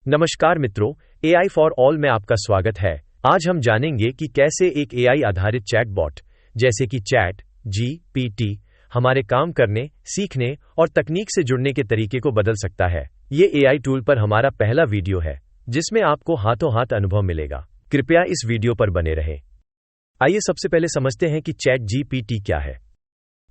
नमस्कार मित्रों, AI for all में आपका स्वागत है। आज हम जानेंगे कि कैसे एक एआई आधारित चैटबॉट जैसे कि चैट जीपीटी हमारे काम करने, सीखने और तकनीक से जुड़ने के तरीके को बदल सकता है। ये एआई टूल पर हमारा पहला वीडियो है जिसमें आपको हाथों हाथ अनुभव मिलेगा। कृपया इस वीडियो पर बने रहें। आइए सबसे पहले समझते हैं कि चैट जीपीटी क्या है।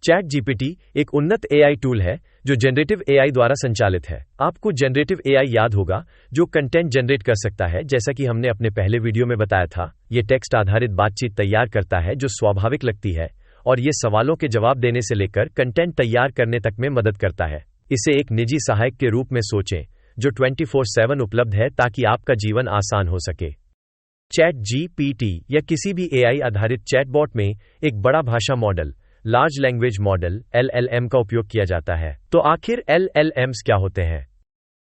चैट जीपीटी एक उन्नत एआई टूल है जो जनरेटिव एआई द्वारा संचालित है। आपको जनरेटिव एआई याद होगा जो कंटेंट जनरेट कर सकता है। जैसा कि हमने अपने पहले वीडियो में बताया था, ये टेक्स्ट आधारित बातचीत तैयार करता है जो स्वाभाविक लगती है और ये सवालों के जवाब देने से लेकर कंटेंट तैयार करने तक में मदद करता है। इसे एक निजी सहायक के रूप में सोचें जो 24/7 उपलब्ध है ताकि आपका जीवन आसान हो सके। चैट जीपीटी या किसी भी एआई आधारित चैटबॉट में एक बड़ा भाषा model large language model LLM का उपयोग किया जाता है। तो आखिर LLMs क्या होते हैं?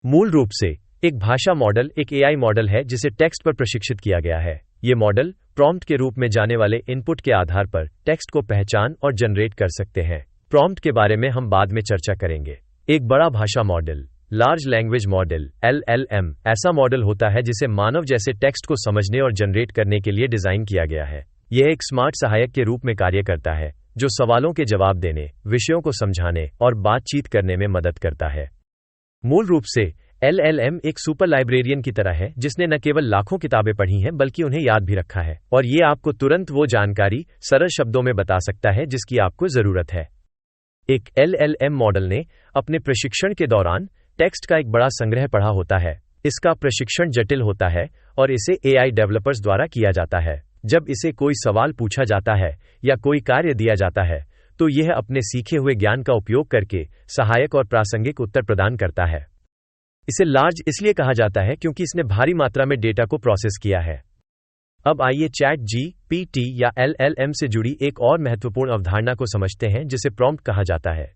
मूल रूप से एक भाषा मॉडल एक एआई मॉडल है जिसे टेक्स्ट पर प्रशिक्षित किया गया है। ये मॉडल प्रॉम्प्ट के रूप में जाने वाले इनपुट के आधार पर टेक्स्ट को पहचान और जनरेट कर सकते हैं। प्रॉम्प्ट के बारे में हम बाद में चर्चा करेंगे। एक बड़ा भाषा model large language model LLM ऐसा मॉडल होता है जिसे मानव जैसे टेक्स्ट को समझने और जनरेट करने के लिए डिजाइन किया गया है। यह एक स्मार्ट सहायक के रूप में कार्य करता है जो सवालों के जवाब देने, विषयों को समझाने और बातचीत करने में मदद करता है। मूल रूप से LLM एक सुपर लाइब्रेरियन की तरह है जिसने न केवल लाखों किताबें पढ़ी हैं बल्कि उन्हें याद भी रखा है और ये आपको तुरंत वो जानकारी सरल शब्दों में बता सकता है जिसकी आपको जरूरत है। एक LLM मॉडल ने अपने प्रशिक्षण के दौरान टेक्स्ट का एक बड़ा संग्रह पढ़ा होता है। इसका प्रशिक्षण जटिल होता है और इसे एआई डेवलपर्स द्वारा किया जाता है। जब इसे कोई सवाल पूछा जाता है या कोई कार्य दिया जाता है तो यह अपने सीखे हुए ज्ञान का उपयोग करके सहायक और प्रासंगिक उत्तर प्रदान करता है। इसे लार्ज इसलिए कहा जाता है क्योंकि इसने भारी मात्रा में डेटा को प्रोसेस किया है। अब आइए चैट जीपीटी या LLM से जुड़ी एक और महत्वपूर्ण अवधारणा को समझते हैं जिसे प्रॉम्प्ट कहा जाता है।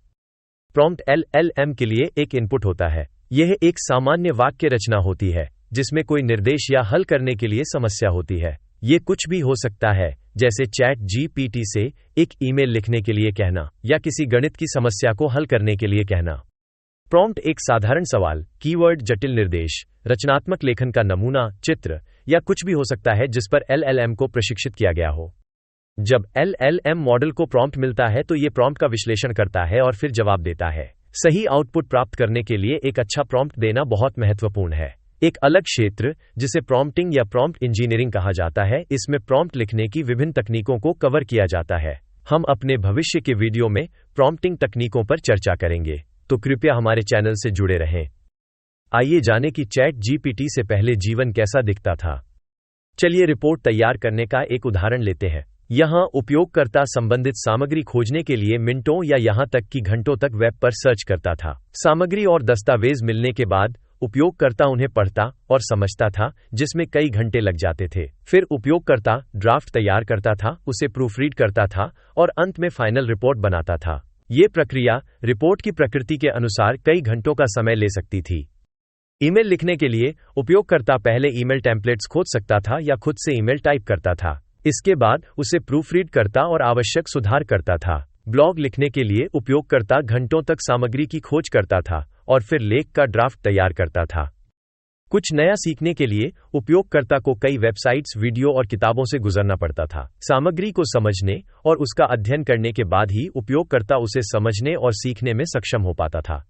प्रॉम्प्ट LLM के लिए एक इनपुट होता है। यह एक सामान्य वाक्य रचना होती है जिसमें कोई निर्देश या हल करने के लिए समस्या होती है। ये कुछ भी हो सकता है, जैसे चैट जीपीटी से एक ईमेल लिखने के लिए कहना या किसी गणित की समस्या को हल करने के लिए कहना। प्रॉम्प्ट एक साधारण सवाल, कीवर्ड, जटिल निर्देश, रचनात्मक लेखन का नमूना, चित्र या कुछ भी हो सकता है जिस पर LLM को प्रशिक्षित किया गया हो। जब LLM मॉडल को प्रॉम्प्ट मिलता है तो ये प्रॉम्प्ट का विश्लेषण करता है और फिर जवाब देता है। सही आउटपुट प्राप्त करने के लिए एक अच्छा प्रॉम्प्ट देना बहुत महत्वपूर्ण है। एक अलग क्षेत्र जिसे प्रॉम्प्टिंग या प्रॉम्प्ट इंजीनियरिंग कहा जाता है, इसमें प्रॉम्प्ट लिखने की विभिन्न तकनीकों को कवर किया जाता है। हम अपने भविष्य के वीडियो में प्रॉम्प्टिंग तकनीकों पर चर्चा करेंगे, तो कृपया हमारे चैनल से जुड़े रहें। आइए जानें कि चैट जीपीटी से पहले जीवन कैसा दिखता था। चलिए रिपोर्ट तैयार करने का एक उदाहरण लेते हैं। यहाँ उपयोगकर्ता संबंधित सामग्री खोजने के लिए मिनटों या यहाँ तक कि घंटों तक वेब पर सर्च करता था। सामग्री और दस्तावेज मिलने के बाद उपयोगकर्ता उन्हें पढ़ता और समझता था, जिसमें कई घंटे लग जाते थे। फिर उपयोगकर्ता ड्राफ्ट तैयार करता था, उसे प्रूफरीड करता था और अंत में फाइनल रिपोर्ट बनाता था। ये प्रक्रिया रिपोर्ट की प्रकृति के अनुसार कई घंटों का समय ले सकती थी। ईमेल लिखने के लिए उपयोगकर्ता पहले ईमेल टेम्पलेट्स खोज सकता था या खुद से ईमेल टाइप करता था। इसके बाद उसे प्रूफरीड करता और आवश्यक सुधार करता था। ब्लॉग लिखने के लिए उपयोगकर्ता घंटों तक सामग्री की खोज करता था और फिर लेख का ड्राफ्ट तैयार करता था। कुछ नया सीखने के लिए उपयोगकर्ता को कई वेबसाइट्स, वीडियो और किताबों से गुजरना पड़ता था। सामग्री को समझने और उसका अध्ययन करने के बाद ही उपयोगकर्ता उसे समझने और सीखने में सक्षम हो पाता था।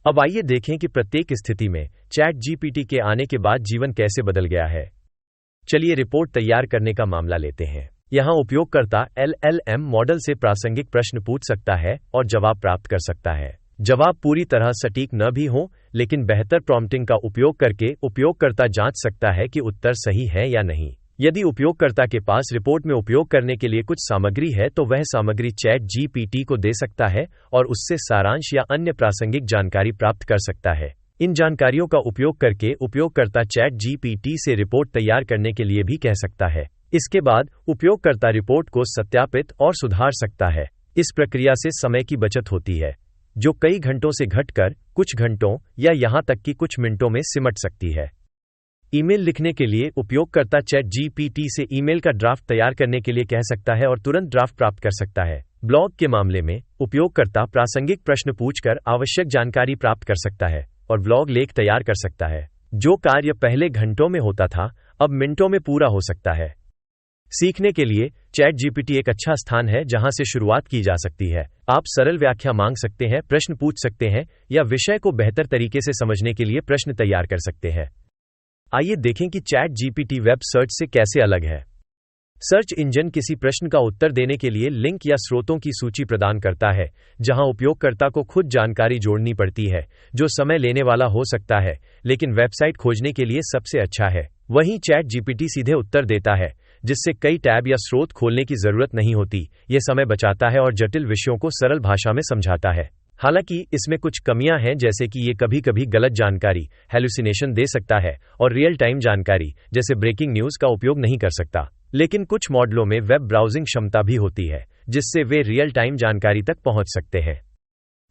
अब आइए देखें कि प्रत्येक स्थिति में चैट जीपीटी के आने के बाद जीवन कैसे बदल गया है। चलिए रिपोर्ट तैयार करने का मामला लेते हैं। यहाँ उपयोगकर्ता LLM मॉडल से प्रासंगिक प्रश्न पूछ सकता है और जवाब प्राप्त कर सकता है। जवाब पूरी तरह सटीक न भी हो, लेकिन बेहतर प्रॉम्प्टिंग का उपयोग करके उपयोगकर्ता जांच सकता है कि उत्तर सही है या नहीं। यदि उपयोगकर्ता के पास रिपोर्ट में उपयोग करने के लिए कुछ सामग्री है तो वह सामग्री चैट जीपीटी को दे सकता है और उससे सारांश या अन्य प्रासंगिक जानकारी प्राप्त कर सकता है। इन जानकारियों का उपयोग करके उपयोगकर्ता चैट जीपीटी से रिपोर्ट तैयार करने के लिए भी कह सकता है। इसके बाद उपयोगकर्ता रिपोर्ट को सत्यापित और सुधार सकता है। इस प्रक्रिया से समय की बचत होती है, जो कई घंटों से घटकर कुछ घंटों या यहाँ तक कि कुछ मिनटों में सिमट सकती है। ईमेल लिखने के लिए उपयोगकर्ता चैट जीपीटी से ईमेल का ड्राफ्ट तैयार करने के लिए कह सकता है और तुरंत ड्राफ्ट प्राप्त कर सकता है। ब्लॉग के मामले में उपयोगकर्ता प्रासंगिक प्रश्न पूछकर आवश्यक जानकारी प्राप्त कर सकता है और ब्लॉग लेख तैयार कर सकता है। जो कार्य पहले घंटों में होता था, अब मिनटों में पूरा हो सकता है। सीखने के लिए चैट जीपीटी एक अच्छा स्थान है जहां से शुरुआत की जा सकती है। आप सरल व्याख्या मांग सकते हैं, प्रश्न पूछ सकते हैं या विषय को बेहतर तरीके से समझने के लिए प्रश्न तैयार कर सकते हैं। आइए देखें कि चैट जीपीटी वेब सर्च से कैसे अलग है। सर्च इंजन किसी प्रश्न का उत्तर देने के लिए लिंक या स्रोतों की सूची प्रदान करता है, जहां उपयोगकर्ता को खुद जानकारी जोड़नी पड़ती है, जो समय लेने वाला हो सकता है, लेकिन वेबसाइट खोजने के लिए सबसे अच्छा है। वहीं चैट जीपीटी सीधे उत्तर देता है, जिससे कई टैब या स्रोत खोलने की जरूरत नहीं होती। यह समय बचाता है और जटिल विषयों को सरल भाषा में समझाता है। हालांकि इसमें कुछ कमियां हैं, जैसे कि ये कभी-कभी गलत जानकारी, हैलुसिनेशन दे सकता है और रियल टाइम जानकारी, जैसे ब्रेकिंग न्यूज का उपयोग नहीं कर सकता। लेकिन कुछ मॉडलों में वेब ब्राउजिंग क्षमता भी होती है, जिससे वे रियल टाइम जानकारी तक पहुंच सकते हैं।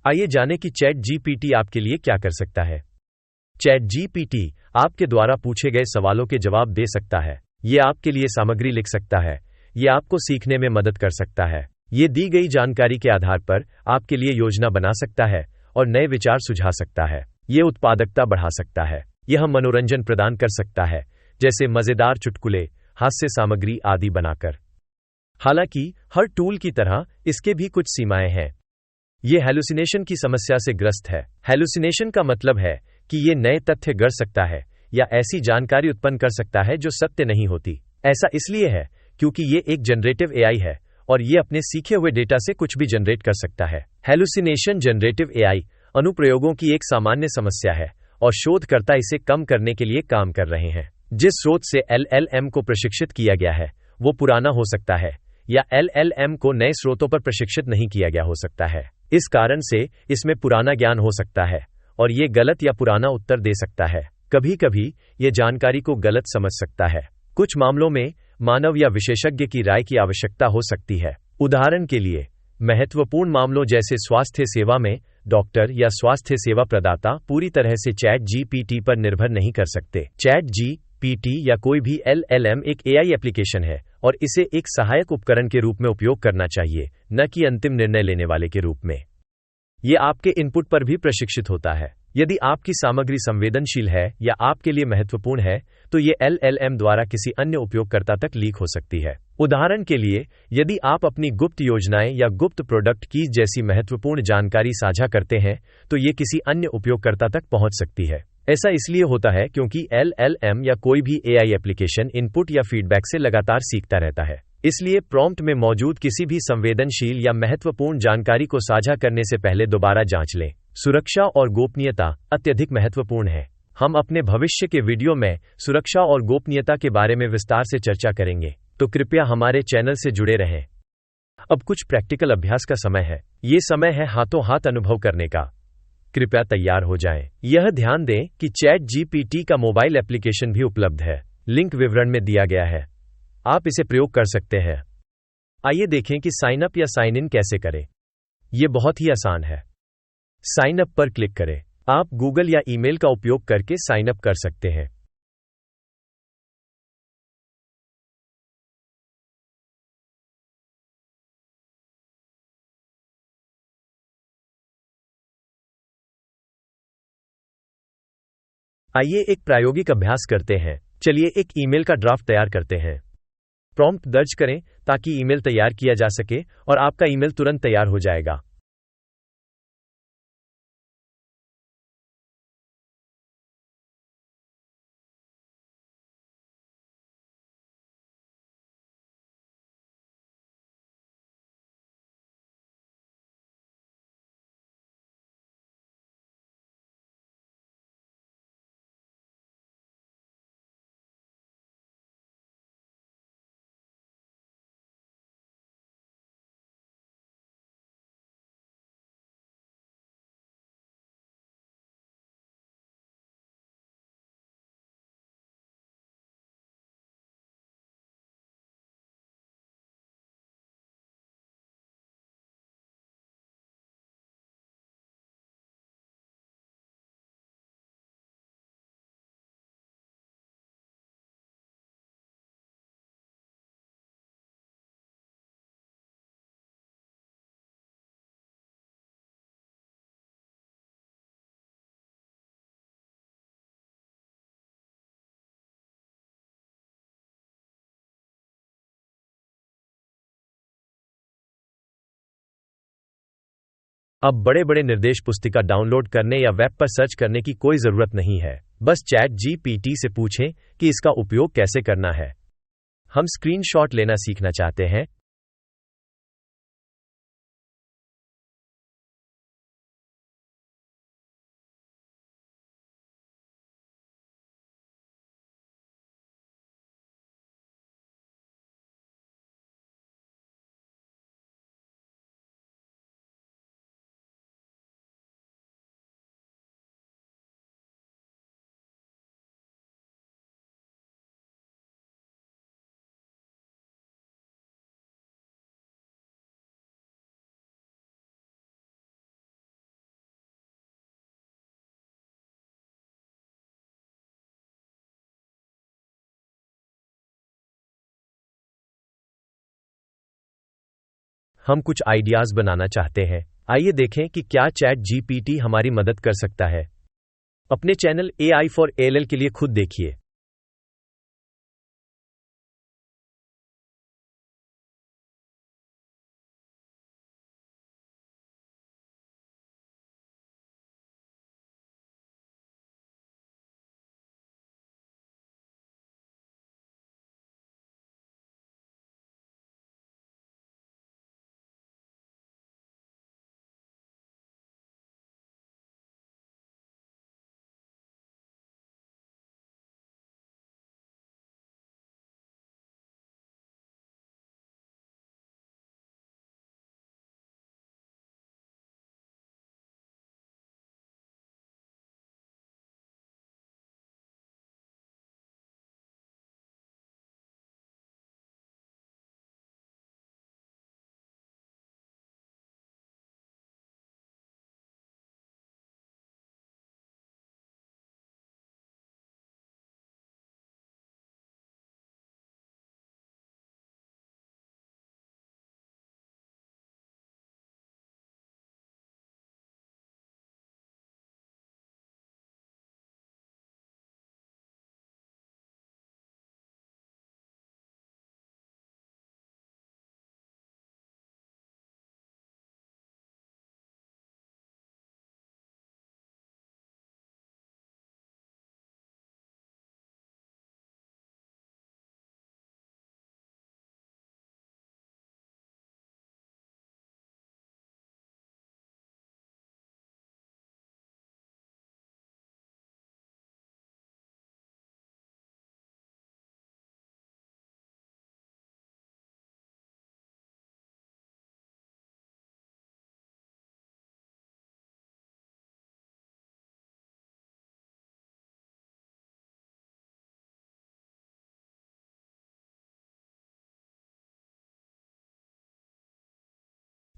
आइए जानें कि चैट जीपीटी आपके लिए क्या कर सकता है। चैट जीपीटी आपके द्वारा पूछे गए सवालों के जवाब दे सकता है। ये आपके लिए सामग्री लिख सकता है। ये आपको सीखने में मदद कर सकता है। ये दी गई जानकारी के आधार पर आपके लिए योजना बना सकता है और नए विचार सुझा सकता है। ये उत्पादकता बढ़ा सकता है। यह मनोरंजन प्रदान कर सकता है, जैसे मजेदार चुटकुले, हास्य सामग्री आदि बनाकर। हालांकि हर टूल की तरह इसके भी कुछ सीमाएं हैं। ये हैलुसिनेशन की समस्या से ग्रस्त है। हैलुसिनेशन का मतलब है कि ये नए तथ्य गढ़ सकता है या ऐसी जानकारी उत्पन्न कर सकता है जो सत्य नहीं होती। ऐसा इसलिए है क्योंकि ये एक जनरेटिव एआई है और ये अपने सीखे हुए डेटा से कुछ भी जनरेट कर सकता है। हैलुसिनेशन जनरेटिव एआई अनुप्रयोगों की एक सामान्य समस्या है और शोधकर्ता इसे कम करने के लिए काम कर रहे हैं। जिस स्रोत से एलएलएम को प्रशिक्षित किया गया है वो पुराना हो सकता है या एलएलएम को नए स्रोतों पर प्रशिक्षित नहीं किया गया हो सकता है। इस कारण से इसमें पुराना ज्ञान हो सकता है और ये गलत या पुराना उत्तर दे सकता है। कभी कभी ये जानकारी को गलत समझ सकता है। कुछ मामलों में मानव या विशेषज्ञ की राय की आवश्यकता हो सकती है। उदाहरण के लिए महत्वपूर्ण मामलों जैसे स्वास्थ्य सेवा में डॉक्टर या स्वास्थ्य सेवा प्रदाता पूरी तरह से चैट जीपीटी पर निर्भर नहीं कर सकते। चैट जीपीटी या कोई भी एलएलएम एक एआई एप्लीकेशन है और इसे एक सहायक उपकरण के रूप में उपयोग करना चाहिए, न कि अंतिम निर्णय लेने वाले के रूप में। ये आपके इनपुट पर भी प्रशिक्षित होता है। यदि आपकी सामग्री संवेदनशील है या आपके लिए महत्वपूर्ण है, तो ये एलएलएम द्वारा किसी अन्य उपयोगकर्ता तक लीक हो सकती है। उदाहरण के लिए, यदि आप अपनी गुप्त योजनाएं या गुप्त प्रोडक्ट कीज जैसी महत्वपूर्ण जानकारी साझा करते हैं, तो ये किसी अन्य उपयोगकर्ता तक पहुंच सकती है। ऐसा इसलिए होता है क्योंकि एलएलएम या कोई भी एआई एप्लीकेशन इनपुट या फीडबैक से लगातार सीखता रहता है। इसलिए प्रॉम्प्ट में मौजूद किसी भी संवेदनशील या महत्वपूर्ण जानकारी को साझा करने से पहले दोबारा जांच लें। सुरक्षा और गोपनीयता अत्यधिक महत्वपूर्ण है। हम अपने भविष्य के वीडियो में सुरक्षा और गोपनीयता के बारे में विस्तार से चर्चा करेंगे, तो कृपया हमारे चैनल से जुड़े रहें। अब कुछ प्रैक्टिकल अभ्यास का समय है। ये समय है हाथों हाथ अनुभव करने का। कृपया तैयार हो जाएं। यह ध्यान दें कि चैट जीपीटी का मोबाइल एप्लीकेशन भी उपलब्ध है। लिंक विवरण में दिया गया है। आप इसे प्रयोग कर सकते हैं। आइए देखें कि साइन अप या साइन इन कैसे करें। यह बहुत ही आसान है। साइन अप पर क्लिक करें। आप गूगल या ईमेल का उपयोग करके साइन अप कर सकते हैं। आइए एक प्रायोगिक अभ्यास करते हैं। चलिए एक ईमेल का ड्राफ्ट तैयार करते हैं। प्रॉम्प्ट दर्ज करें ताकि ईमेल तैयार किया जा सके और आपका ईमेल तुरंत तैयार हो जाएगा। अब बड़े बड़े निर्देश पुस्तिका डाउनलोड करने या वेब पर सर्च करने की कोई जरूरत नहीं है। बस चैट जीपीटी से पूछें कि इसका उपयोग कैसे करना है। हम स्क्रीनशॉट लेना सीखना चाहते हैं। हम कुछ आइडियाज बनाना चाहते हैं। आइए देखें कि क्या चैट जीपीटी हमारी मदद कर सकता है। अपने चैनल AI फॉर ALL के लिए खुद देखिए।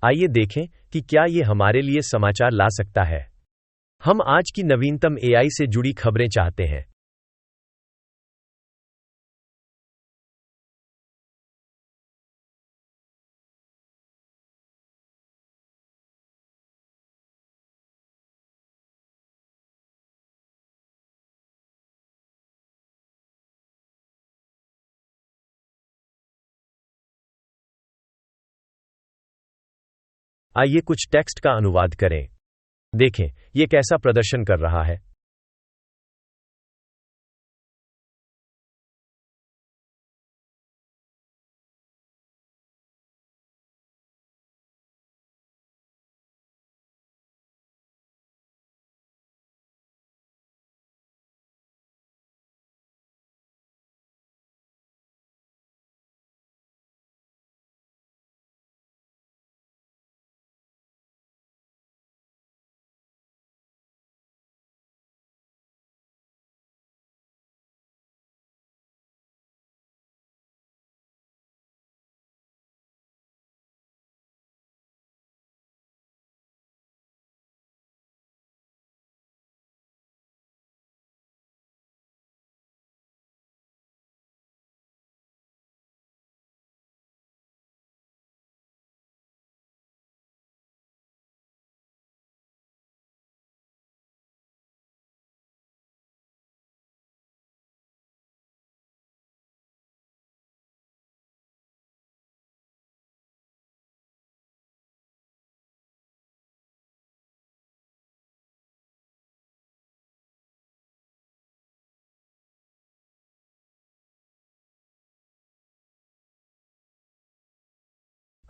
आइए देखें कि क्या ये हमारे लिए समाचार ला सकता है। हम आज की नवीनतम AI से जुड़ी खबरें चाहते हैं। आइए कुछ टेक्स्ट का अनुवाद करें। देखें, ये कैसा प्रदर्शन कर रहा है।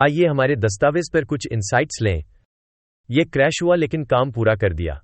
आइए हमारे दस्तावेज पर कुछ इंसाइट्स लें। ये क्रैश हुआ लेकिन काम पूरा कर दिया।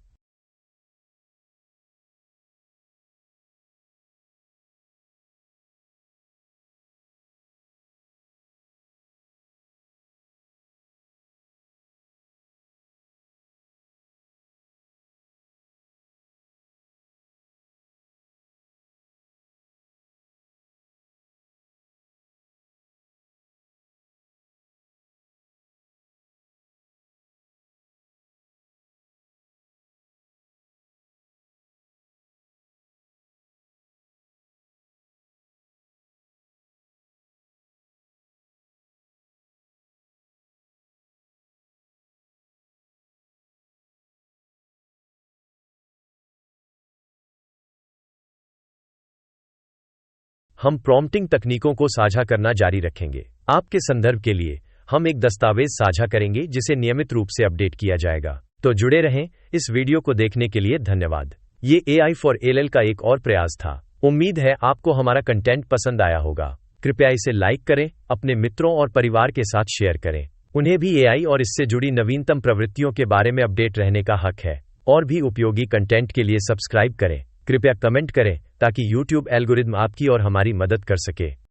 हम प्रॉम्प्टिंग तकनीकों को साझा करना जारी रखेंगे। आपके संदर्भ के लिए हम एक दस्तावेज साझा करेंगे जिसे नियमित रूप से अपडेट किया जाएगा। तो जुड़े रहें। इस वीडियो को देखने के लिए धन्यवाद। ये AI for ALL का एक और प्रयास था। उम्मीद है आपको हमारा कंटेंट पसंद आया होगा। कृपया इसे लाइक करें, अपने मित्रों और परिवार के साथ शेयर करें। उन्हें भी AI और इससे जुड़ी नवीनतम प्रवृत्तियों के बारे में अपडेट रहने का हक है। और भी उपयोगी कंटेंट के लिए सब्सक्राइब करें। कृपया कमेंट करें ताकि YouTube एल्गोरिदम आपकी और हमारी मदद कर सके।